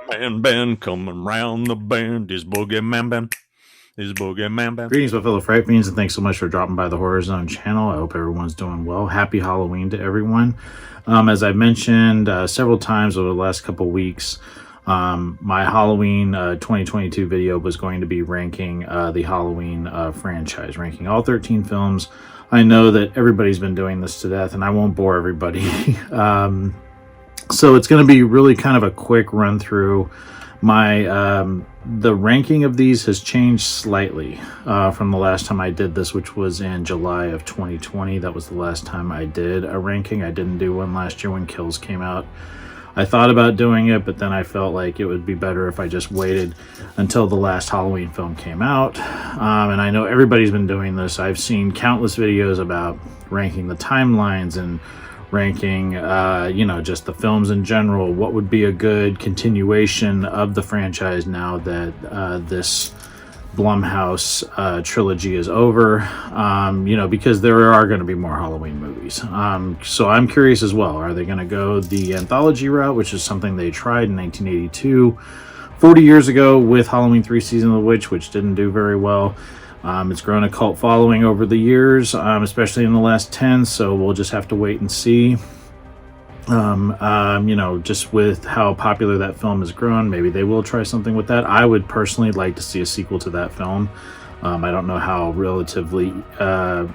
Band coming round the bend is BoogeyMan band. Is BoogeyMan band. Greetings, my fellow Fright Fiends, and thanks so much for dropping by the Horror Zone channel. I hope everyone's doing well. Happy Halloween to everyone. As I've mentioned several times over the last couple weeks, my Halloween 2022 video was going to be ranking the Halloween franchise, ranking all 13 films. I know that everybody's been doing this to death, and I won't bore everybody. So it's going to be really kind of a quick run through. The ranking of these has changed slightly from the last time I did this, which was in July of 2020. That was the last time I did a ranking. I didn't do one last year when Kills came out. I thought about doing it, but then I felt like it would be better if I just waited until the last Halloween film came out. And I know everybody's been doing this. I've seen countless videos about ranking the timelines and ranking just the films in general. What would be a good continuation of the franchise now that this Blumhouse trilogy is over, because there are going to be more Halloween movies. So I'm curious as well. Are they going to go the anthology route, which is something they tried in 1982, 40 years ago, with Halloween 3 Season of the Witch, which didn't do very well? It's grown a cult following over the years, especially in the last 10, so we'll just have to wait and see. Just with how popular that film has grown, maybe they will try something with that. I would personally like to see a sequel to that film. I don't know how relatively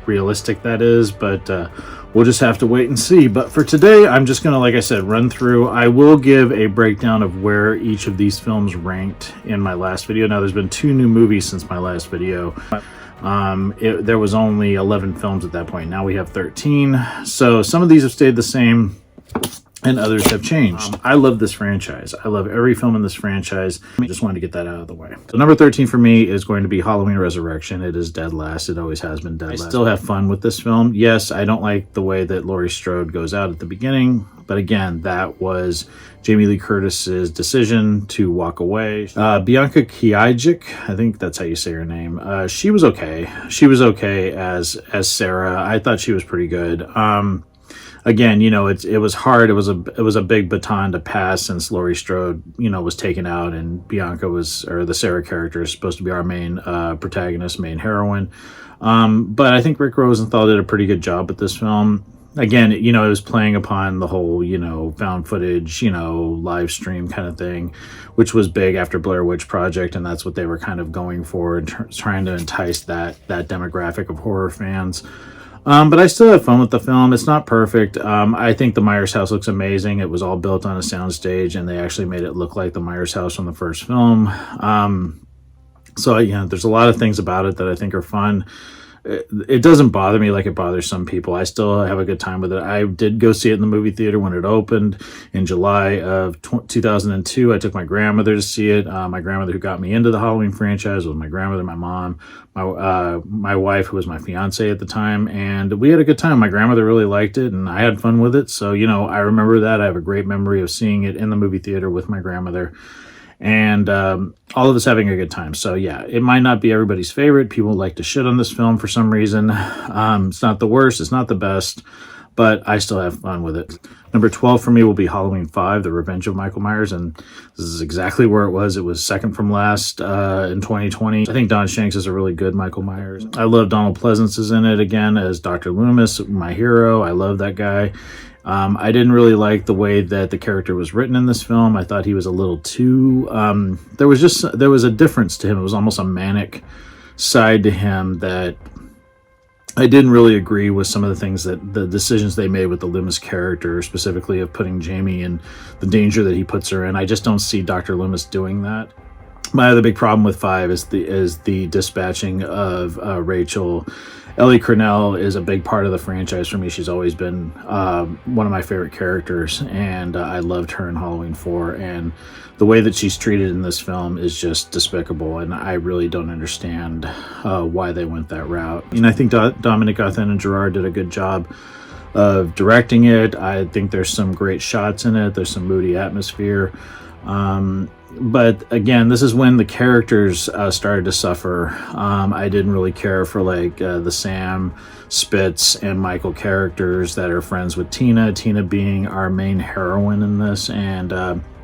realistic that is, but we'll just have to wait and see. But for today, I'm just going to, like I said, run through. I will give a breakdown of where each of these films ranked in my last video. Now, there's been 2 new movies since my last video. There was only 11 films at that point. Now we have 13. So some of these have stayed the same, and others have changed. I love this franchise. I love every film in this franchise. I just wanted to get that out of the way. So number 13 for me is going to be Halloween Resurrection. It is dead last. It always has been dead last. I still have fun with this film. Yes, I don't like the way that Laurie Strode goes out at the beginning, but again, that was Jamie Lee Curtis's decision to walk away. Bianca Kiajik, I think that's how you say her name. She was okay. She was okay as Sarah. I thought she was pretty good. Again, it was hard. It was a big baton to pass since Laurie Strode, was taken out, and Bianca or the Sarah character is supposed to be our main protagonist, main heroine. But I think Rick Rosenthal did a pretty good job with this film. Again, it was playing upon the whole, found footage, live stream kind of thing, which was big after Blair Witch Project, and that's what they were kind of going for, and trying to entice that demographic of horror fans. But I still have fun with the film. It's not perfect. I think the Myers house looks amazing. It was all built on a soundstage, and they actually made it look like the Myers house from the first film. There's a lot of things about it that I think are fun. It doesn't bother me like it bothers some people. I still have a good time with it. I did go see it in the movie theater when it opened in July of 2002. I took my grandmother to see it. My grandmother, who got me into the Halloween franchise, was my grandmother, my mom, my wife, who was my fiance at the time, and we had a good time. My grandmother really liked it, and I had fun with it. So, I remember that. I have a great memory of seeing it in the movie theater with my grandmother, and all of us having a good time. So yeah, it might not be everybody's favorite. People like to shit on this film for some reason. It's not the worst, it's not the best, but I still have fun with it. Number 12 for me will be Halloween 5, The Revenge of Michael Myers, and this is exactly where it was. It was second from last in 2020. I think Don Shanks is a really good Michael Myers. I love Donald Pleasance is in it again as Dr. Loomis, my hero. I love that guy. I didn't really like the way that the character was written in this film. I thought he was a little too, there was a difference to him. It was almost a manic side to him that I didn't really agree with. Some of the things the decisions they made with the Loomis character, specifically of putting Jamie in the danger that he puts her in. I just don't see Dr. Loomis doing that. My other big problem with 5 is the dispatching of Rachel. Ellie Cornell is a big part of the franchise for me. She's always been one of my favorite characters, and I loved her in Halloween 4, and the way that she's treated in this film is just despicable, and I really don't understand why they went that route. I think Dominic Othen and Gerard did a good job of directing it. I think there's some great shots in it. There's some moody atmosphere. But again, this is when the characters started to suffer. I didn't really care for the Sam, Spitz, and Michael characters that are friends with Tina. Tina being our main heroine in this, and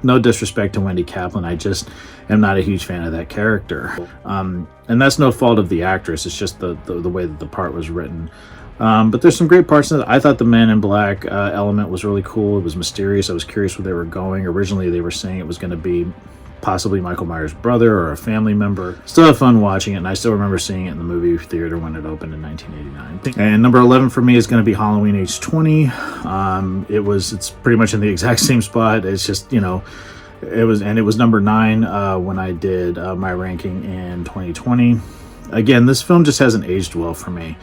no disrespect to Wendy Kaplan, I just am not a huge fan of that character. And that's no fault of the actress, it's just the way that the part was written. But there's some great parts in it. I thought the Men in Black element was really cool. It was mysterious. I was curious where they were going. Originally, they were saying it was going to be possibly Michael Myers' brother or a family member. Still had fun watching it, and I still remember seeing it in the movie theater when it opened in 1989. And number 11 for me is going to be Halloween H20. It's pretty much in the exact same spot. It's just, it was number 9 when I did my ranking in 2020. Again, this film just hasn't aged well for me.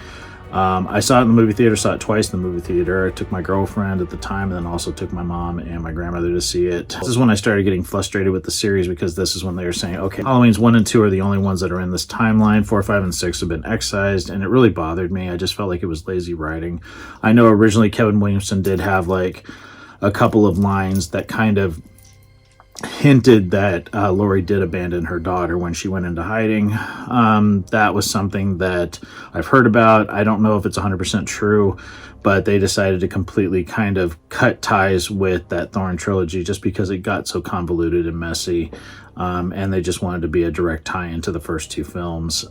I saw it in the movie theater, saw it twice in the movie theater. I took my girlfriend at the time, and then also took my mom and my grandmother to see it. This is when I started getting frustrated with the series, because this is when they were saying, okay, Halloween's 1 and 2 are the only ones that are in this timeline. 4, 5, and 6 have been excised, and it really bothered me. I just felt like it was lazy writing. I know originally Kevin Williamson did have like a couple of lines that kind of hinted that Laurie did abandon her daughter when she went into hiding. That was something that I've heard about. I don't know if it's 100% true, but they decided to completely kind of cut ties with that Thorn trilogy just because it got so convoluted and messy, and they just wanted to be a direct tie into the first 2 films.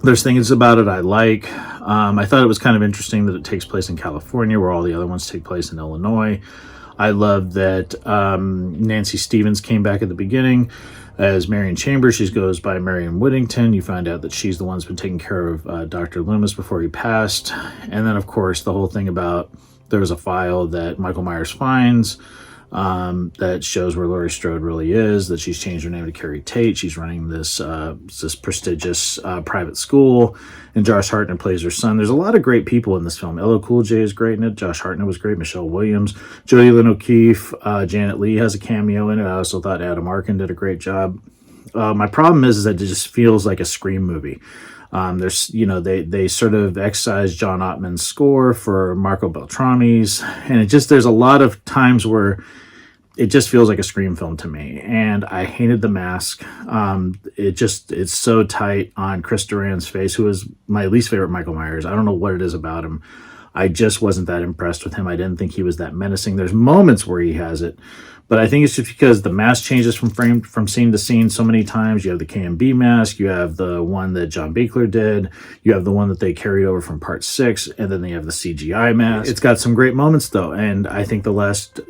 There's things about it I like. I thought it was kind of interesting that it takes place in California, where all the other ones take place in Illinois. I love that Nancy Stevens came back at the beginning as Marion Chambers. She goes by Marion Whittington. You find out that she's the one who's been taking care of Dr. Loomis before he passed. And then, of course, the whole thing about there was a file that Michael Myers finds that shows where Laurie Strode really is, that she's changed her name to Carrie Tate. She's running this prestigious private school, and Josh Hartnett plays her son. There's a lot of great people in this film. LL Cool J is great in it. Josh Hartnett was great. Michelle Williams. Jodie Lynn O'Keefe. Janet Leigh has a cameo in it. I also thought Adam Arkin did a great job. My problem is that it just feels like a Scream movie. They sort of excised John Ottman's score for Marco Beltrami's, and there's a lot of times where it just feels like a Scream film to me, and I hated the mask. It's so tight on Chris Duran's face, who is my least favorite Michael Myers. I don't know what it is about him. I just wasn't that impressed with him. I didn't think he was that menacing. There's moments where he has it, but I think it's just because the mask changes from scene to scene so many times. You have the KMB mask, you have the one that John Buechler did, you have the one that they carried over from part 6, and then they have the CGI mask. It's got some great moments though, and I think the last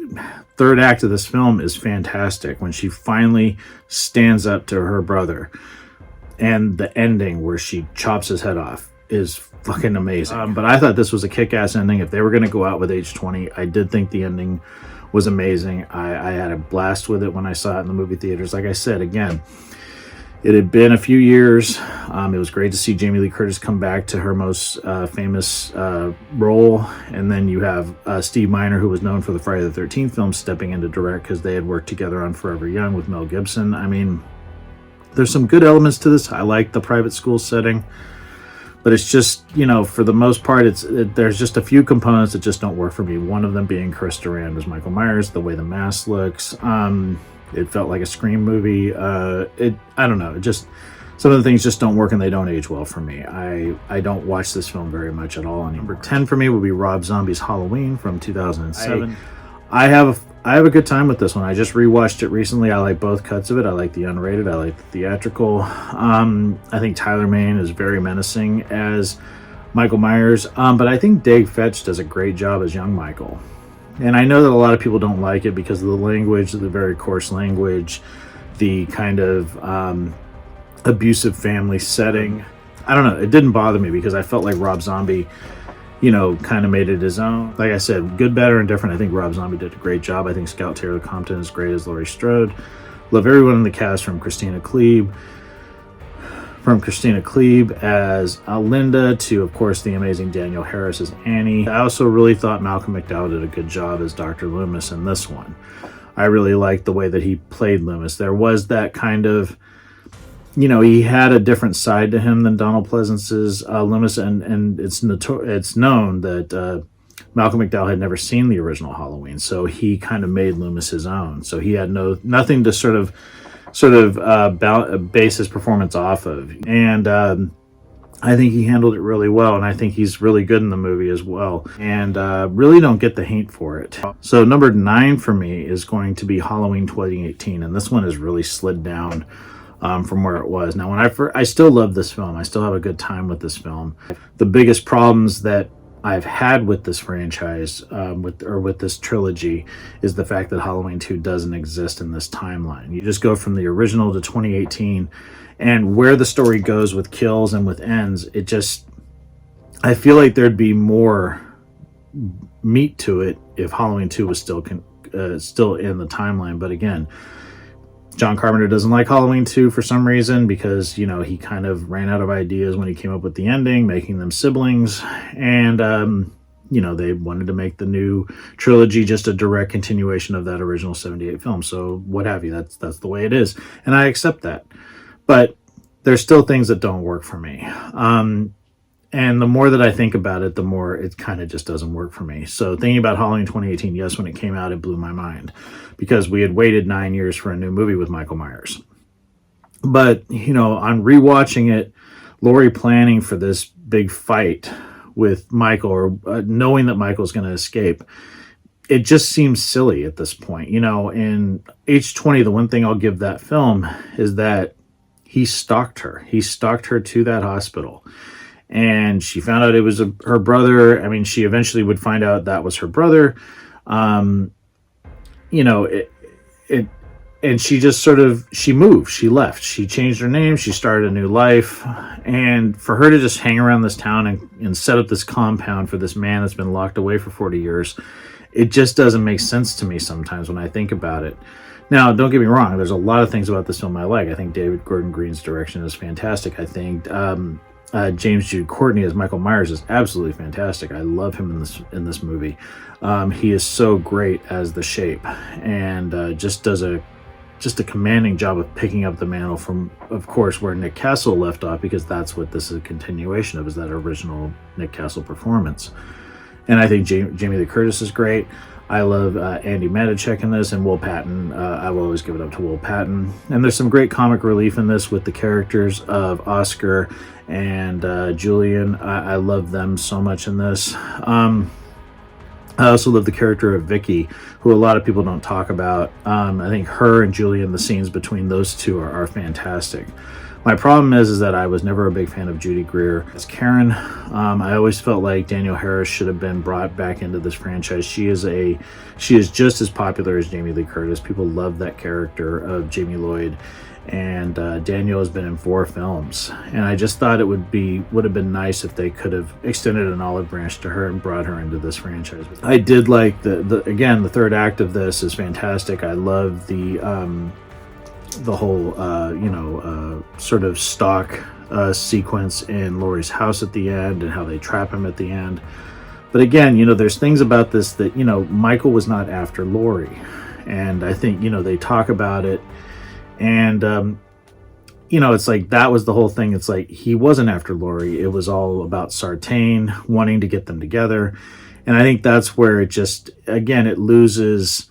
third act of this film is fantastic when she finally stands up to her brother, and the ending where she chops his head off is fucking amazing. But I thought this was a kick-ass ending. If they were going to go out with H20, I did think the ending was amazing. I had a blast with it when I saw it in the movie theaters. Like I said, again, it had been a few years. It was great to see Jamie Lee Curtis come back to her most famous role. And then you have Steve Miner, who was known for the Friday the 13th films, stepping in to direct because they had worked together on Forever Young with Mel Gibson. I mean, there's some good elements to this. I like the private school setting. But it's just, for the most part, there's just a few components that just don't work for me. One of them being Chris Duran as Michael Myers, the way the mask looks. It felt like a Scream movie. I don't know. Some of the things just don't work and they don't age well for me. I don't watch this film very much at all. And number 10 for me would be Rob Zombie's Halloween from 2007. I have a good time with this one. I just rewatched it recently. I like both cuts of it. I like the unrated. I like the theatrical. I think Tyler Mane is very menacing as Michael Myers. But I think Dave Fetch does a great job as young Michael. And I know that a lot of people don't like it because of the language, the very coarse language, the kind of abusive family setting. I don't know. It didn't bother me because I felt like Rob Zombie kind of made it his own. Like I said, good, better, and different. I think Rob Zombie did a great job. I think Scout Taylor Compton is great as Laurie Strode. Love everyone in the cast from Christina Klebe as Linda to, of course, the amazing Danielle Harris as Annie. I also really thought Malcolm McDowell did a good job as Dr. Loomis in this one. I really liked the way that he played Loomis. There was that kind of, he had a different side to him than Donald Pleasance's Loomis, and it's known that Malcolm McDowell had never seen the original Halloween, so he kind of made Loomis his own. So he had nothing to sort of base his performance off of. And I think he handled it really well, and I think he's really good in the movie as well, and really don't get the hate for it. So number 9 for me is going to be Halloween 2018, and this one has really slid down from where it was. Now, when I still love this film. I still have a good time with this film. The biggest problems that I've had with this franchise, with this trilogy, is the fact that Halloween 2 doesn't exist in this timeline. You just go from the original to 2018, and where the story goes with kills and with ends, I feel like there'd be more meat to it if Halloween 2 was still in the timeline. But again, John Carpenter doesn't like Halloween 2 for some reason, because, he kind of ran out of ideas when he came up with the ending, making them siblings. And, they wanted to make the new trilogy just a direct continuation of that original 78 film. So what have you, that's the way it is. And I accept that. But there's still things that don't work for me. And the more that I think about it, the more it kind of just doesn't work for me. So thinking about Halloween 2018, yes, when it came out, it blew my mind, because we had waited 9 years for a new movie with Michael Myers. But, on rewatching it, Laurie planning for this big fight with Michael, or knowing that Michael's going to escape, it just seems silly at this point. In H20, the one thing I'll give that film is that he stalked her. He stalked her to that hospital. And she found out it was her brother. I mean, she eventually would find out that was her brother. And she just she moved, she left, she changed her name, she started a new life. And for her to just hang around this town and set up this compound for this man that's been locked away for 40 years, it just doesn't make sense to me sometimes when I think about it. Now, don't get me wrong, there's a lot of things about this film I like. I think David Gordon Green's direction is fantastic. I think James Jude Courtney as Michael Myers is absolutely fantastic. I love him in this movie. He is so great as the Shape, and just does a commanding job of picking up the mantle from, of course, where Nick Castle left off, because that's what this is a continuation of, is that original Nick Castle performance. And I think Jamie Lee Curtis is great. I love Andy Matichek in this, and Will Patton. I will always give it up to Will Patton. And there's some great comic relief in this with the characters of Oscar and Julian. I love them so much in this. I also love the character of Vicky, who a lot of people don't talk about. I think her and Julian, the scenes between those two are fantastic. My problem is that I was never a big fan of Judy Greer as Karen. I always felt like Danielle Harris should have been brought back into this franchise. She is just as popular as Jamie Lee Curtis. People love that character of Jamie Lloyd, and Danielle has been in 4 films. And I just thought it would have been nice if they could have extended an olive branch to her and brought her into this franchise. I did like the third act of this is fantastic. I love the whole sort of stock sequence in Laurie's house at the end, and how they trap him at the end. But again, there's things about this that, Michael was not after Laurie, and I think, they talk about it, and it's like that was the whole thing. It's like he wasn't after Laurie. It was all about Sartain wanting to get them together, and I think that's where it loses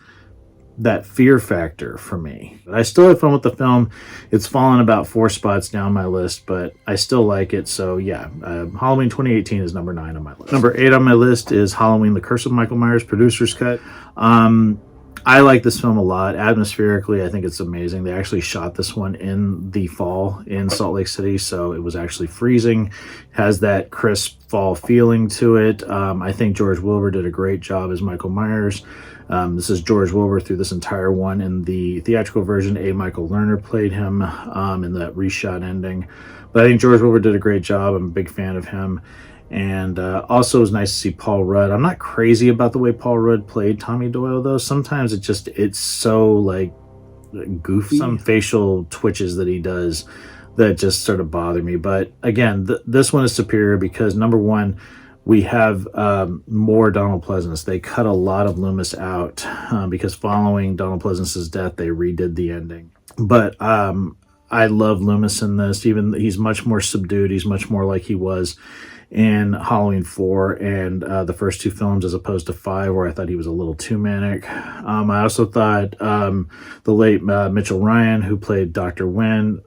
that fear factor for me. I still have fun with the film. It's fallen about 4 spots down my list, but I still like it. So yeah, Halloween 2018 is number 9 on my list. Number 8 on my list is Halloween: The Curse of Michael Myers, producer's cut. I like this film a lot. Atmospherically, I think it's amazing. They actually shot this one in the fall in Salt Lake City, so it was actually freezing. Has that crisp fall feeling to it. I think George Wilbur did a great job as Michael Myers. This is George Wilbur through this entire one. In the theatrical version, A. Michael Lerner played him in that reshot ending. But I think George Wilbur did a great job. I'm a big fan of him. And also it was nice to see Paul Rudd. I'm not crazy about the way Paul Rudd played Tommy Doyle, though. Sometimes it's so like goofy. Some facial twitches that he does that just sort of bother me. But again, this one is superior because, number one, we have more Donald Pleasance. They cut a lot of Loomis out because following Donald Pleasance's death, they redid the ending. But I love Loomis in this. Even he's much more subdued. He's much more like he was in Halloween 4 and the first 2 films, as opposed to 5, where I thought he was a little too manic. I also thought the late Mitchell Ryan, who played Dr. Wynn,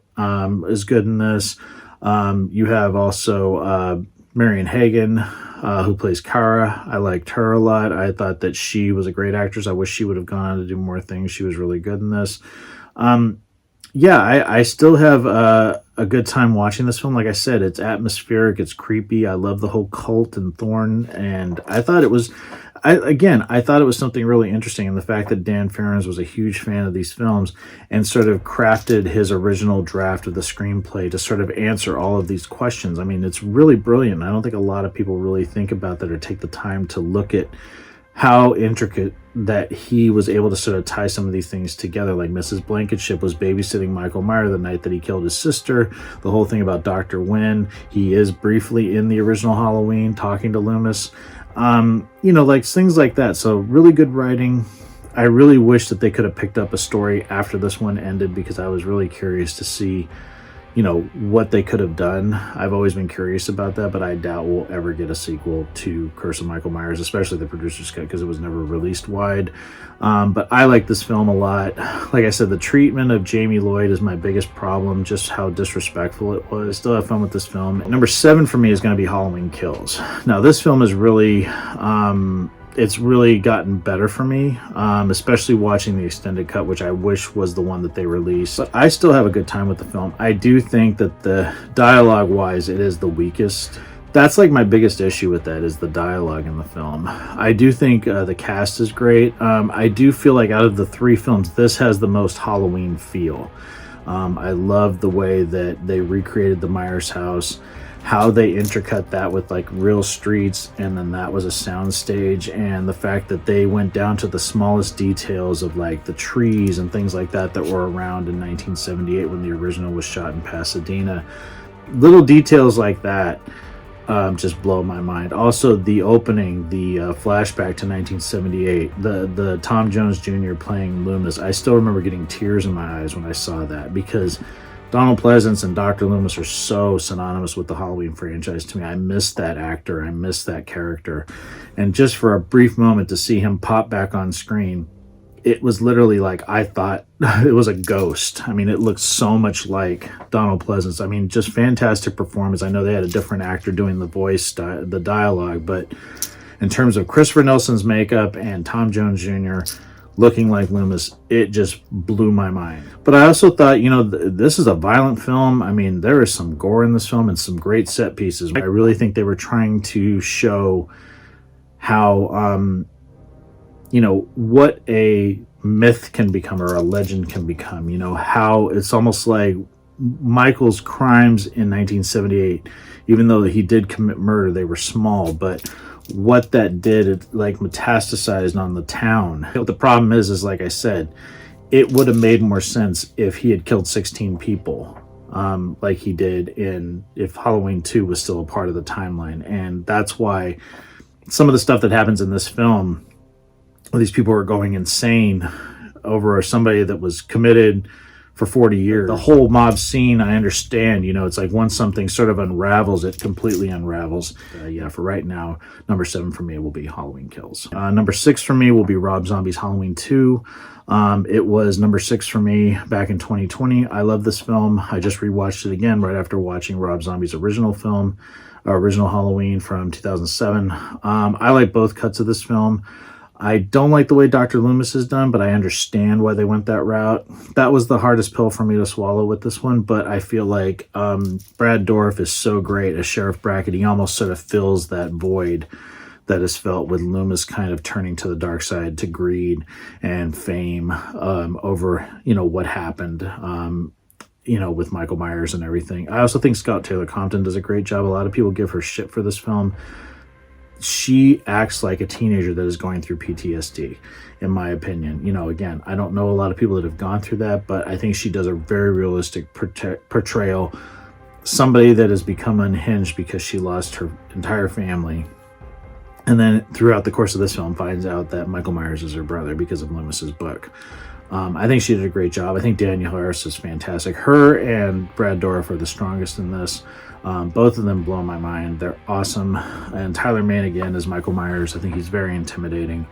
is good in this. You have also Marion Hagen, who plays Kara. I liked her a lot. I thought that she was a great actress. I wish she would have gone on to do more things. She was really good in this. Yeah, I still have a good time watching this film. Like I said, it's atmospheric, it's creepy. I love the whole cult and Thorn, and I thought it was, I thought it was something really interesting. And the fact that Dan Ferens was a huge fan of these films and sort of crafted his original draft of the screenplay to sort of answer all of these questions. I mean, it's really brilliant. I don't think a lot of people really think about that or take the time to look at how intricate that he was able to sort of tie some of these things together. Like Mrs. Blankenship was babysitting Michael Myers the night that he killed his sister. The whole thing about Dr. Wynn, he is briefly in the original Halloween talking to Loomis. Like things like that. So really good writing. I really wish that they could have picked up a story after this one ended, because I was really curious to see what they could have done. I've always been curious about that, but I doubt we'll ever get a sequel to Curse of Michael Myers, especially the producer's cut, because it was never released wide. But I like this film a lot. Like I said, the treatment of Jamie Lloyd is my biggest problem, just how disrespectful it was. I still have fun with this film. Number 7 for me is going to be Halloween Kills. Now, this film is really... it's really gotten better for me, especially watching the extended cut, which I wish was the one that they released. But I still have a good time with the film. I do think that the dialogue-wise, it is the weakest. That's like my biggest issue with that, is the dialogue in the film. I do think the cast is great. I do feel like out of the 3 films, this has the most Halloween feel. I love the way that they recreated the Myers house, how they intercut that with like real streets, and then that was a sound stage, and the fact that they went down to the smallest details of like the trees and things like that that were around in 1978 when the original was shot in Pasadena. Little details like that just blow my mind. Also, the opening, the flashback to 1978, the Tom Jones Jr. playing Loomis, I still remember getting tears in my eyes when I saw that, because Donald Pleasance and Dr. Loomis are so synonymous with the Halloween franchise to me. I miss that actor. I miss that character. And just for a brief moment to see him pop back on screen, it was literally like I thought it was a ghost. I mean, it looked so much like Donald Pleasance. I mean, just fantastic performance. I know they had a different actor doing the voice, the dialogue, but in terms of Christopher Nelson's makeup and Tom Jones Jr., looking like Loomis, it just blew my mind. But I also thought, this is a violent film. I mean, there is some gore in this film and some great set pieces. I really think they were trying to show how, what a myth can become or a legend can become. How it's almost like Michael's crimes in 1978, even though he did commit murder, they were small, but what that did, it like metastasized on the town. But the problem is like I said, it would have made more sense if he had killed 16 people, like he did if Halloween 2 was still a part of the timeline. And that's why some of the stuff that happens in this film, these people are going insane over somebody that was committed for 40 years. The whole mob scene, I understand, it's like once something sort of unravels, it completely unravels. For right now, number 7 for me will be Halloween Kills. Number 6 for me will be Rob Zombie's Halloween 2. It was number 6 for me back in 2020. I love this film. I just rewatched it again right after watching Rob Zombie's original film, original Halloween from 2007. I like both cuts of this film. I don't like the way Dr. Loomis is done, but I understand why they went that route. That was the hardest pill for me to swallow with this one, but I feel like Brad Dourif is so great as Sheriff Brackett. He almost sort of fills that void that is felt with Loomis kind of turning to the dark side, to greed and fame over, what happened, with Michael Myers and everything. I also think Scout Taylor Compton does a great job. A lot of people give her shit for this film. She acts like a teenager that is going through PTSD, in my opinion. Again, I don't know a lot of people that have gone through that, but I think she does a very realistic portrayal. Somebody that has become unhinged because she lost her entire family, and then throughout the course of this film finds out that Michael Myers is her brother because of Loomis's book. I think she did a great job. I think Danielle Harris is fantastic. Her and Brad Dourif are the strongest in this. Both of them blow my mind. They're awesome. And Tyler Mane as Michael Myers, I think he's very intimidating,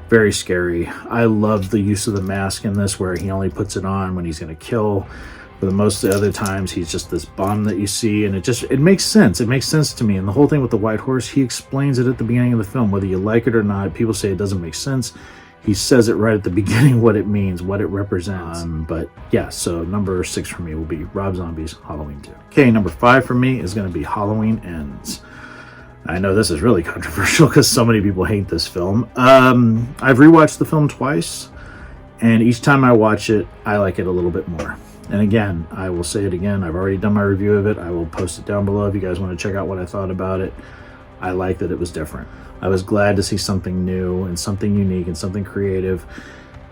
very scary. I love the use of the mask in this, where he only puts it on when he's going to kill. For the most of the other times, he's just this bum that you see, and it makes sense. It makes sense to me. And the whole thing with the white horse, he explains it at the beginning of the film, whether you like it or not. People say it doesn't make sense. He says it right at the beginning, what it means, what it represents. But yeah, so number 6 for me will be Rob Zombie's Halloween 2. Okay, number 5 for me is going to be Halloween Ends. I know this is really controversial because so many people hate this film. I've rewatched the film twice, and each time I watch it, I like it a little bit more. And again, I will say it again, I've already done my review of it. I will post it down below if you guys want to check out what I thought about it. I like that it was different. I was glad to see something new and something unique and something creative.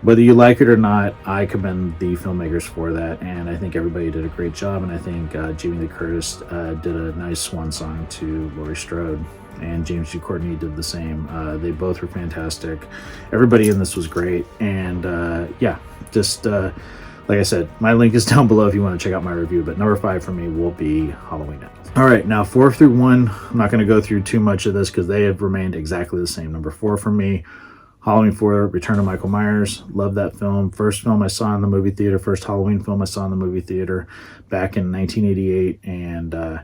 Whether you like it or not, I commend the filmmakers for that, and I think everybody did a great job, and I think Jamie Lee Curtis did a nice swan song to Laurie Strode, and James G. Courtney did the same. They both were fantastic. Everybody in this was great, and yeah, just like I said, my link is down below if you want to check out my review, but number 5 for me will be Halloween Ends. All right, now 4 through 1, I'm not going to go through too much of this because they have remained exactly the same. Number 4 for me, Halloween 4, Return of Michael Myers. Love that film. First film I saw in the movie theater, first Halloween film I saw in the movie theater back in 1988, and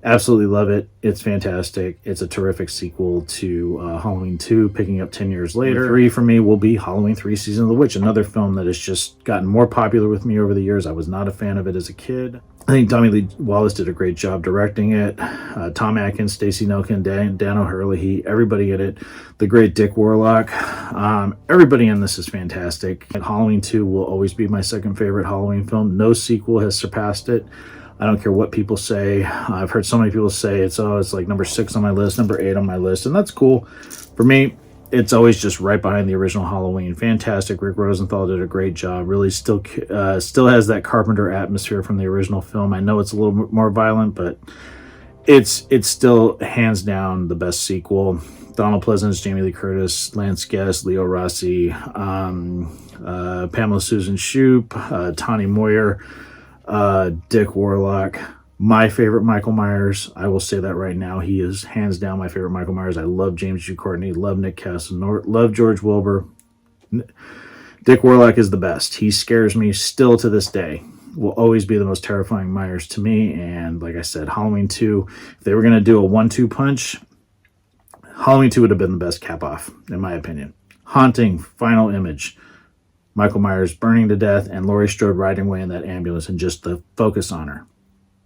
absolutely love it. It's fantastic. It's a terrific sequel to Halloween 2, picking up 10 years later. 3 for me will be Halloween 3, Season of the Witch, another film that has just gotten more popular with me over the years. I was not a fan of it as a kid. I think Tommy Lee Wallace did a great job directing it. Tom Atkins, Stacey Nelkin, Dan O'Hurley, everybody in it. The great Dick Warlock. Everybody in this is fantastic. And Halloween 2 will always be my second favorite Halloween film. No sequel has surpassed it. I don't care what people say. I've heard so many people say it's like number 6 on my list, number 8 on my list, and that's cool. For me, it's always just right behind the original Halloween. Fantastic. Rick Rosenthal did a great job. Really still has that Carpenter atmosphere from the original film. I know it's a little more violent, but it's still hands down the best sequel. Donald Pleasance, Jamie Lee Curtis, Lance Guest, Leo Rossi, Pamela Susan Shoop, Tawny Moyer, Dick Warlock. My favorite Michael Myers. I will say that right now. He is hands down my favorite Michael Myers. I love James G. Courtney, love Nick Castle, love George Wilbur. Dick Warlock is the best. He scares me still to this day. Will always be the most terrifying Myers to me. And like I said, Halloween 2, if they were going to do a 1-2 punch, Halloween 2 would have been the best cap off, in my opinion. Haunting, final image. Michael Myers burning to death and Laurie Strode riding away in that ambulance, and just the focus on her.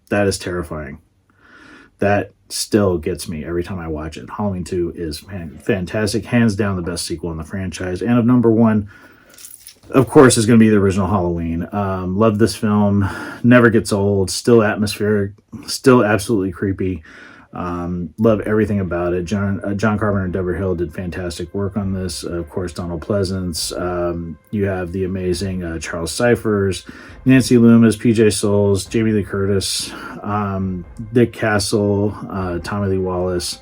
That is terrifying. That still gets me every time I watch it. Halloween 2 is fantastic. Hands down the best sequel in the franchise. And of number 1, of course, is going to be the original Halloween. Love this film. Never gets old. Still atmospheric. Still absolutely creepy. Love everything about it. John Carpenter and Deborah Hill did fantastic work on this. Of course, Donald Pleasance. You have the amazing Charles Cyphers, Nancy Loomis, PJ Souls, Jamie Lee Curtis, Dick Castle, Tommy Lee Wallace.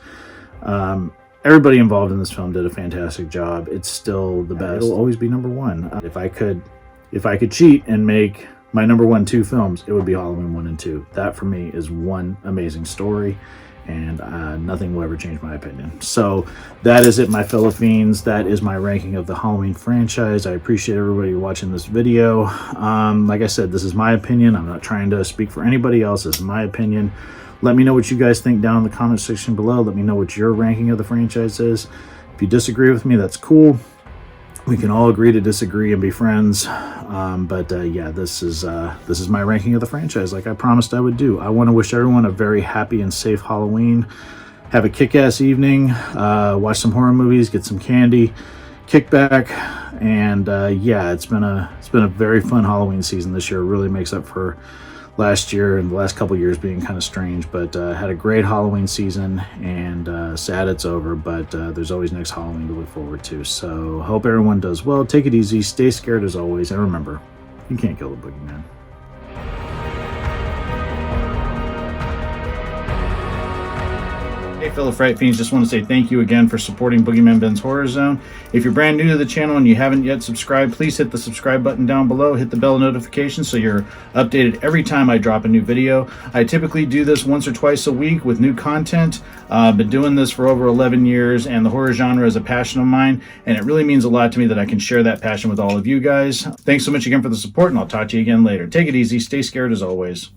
Everybody involved in this film did a fantastic job. It's still the best. It'll always be number 1. If I could cheat and make my number 1 2 films, it would be Halloween 1 and 2. That for me is one amazing story, and nothing will ever change my opinion. So that is it, my fellow fiends. That is my ranking of the Halloween franchise. I appreciate everybody watching this video. Like I said, this is my opinion. I'm not trying to speak for anybody else. This is my opinion. Let me know what you guys think down in the comment section below. Let me know what your ranking of the franchise is. If you disagree with me, that's cool. We can all agree to disagree and be friends. Yeah, this is my ranking of the franchise, like I promised I would do. I want to wish everyone a very happy and safe Halloween. Have a kick-ass evening. Watch some horror movies, get some candy, kick back, and yeah, it's been a very fun Halloween season this year. It really makes up for last year and the last couple years being kind of strange, but had a great Halloween season, and sad it's over, but there's always next Halloween to look forward to. So hope everyone does well. Take it easy, stay scared as always, and remember, you can't kill the boogeyman. Hey fellow Fright Fiends, just want to say thank you again for supporting BoogeyMan Ben's Horror Zone. If you're brand new to the channel and you haven't yet subscribed, please hit the subscribe button down below, hit the bell notification so you're updated every time I drop a new video. I typically do this once or twice a week with new content. I've been doing this for over 11 years and the horror genre is a passion of mine, and it really means a lot to me that I can share that passion with all of you guys. Thanks so much again for the support, and I'll talk to you again later. Take it easy, stay scared as always.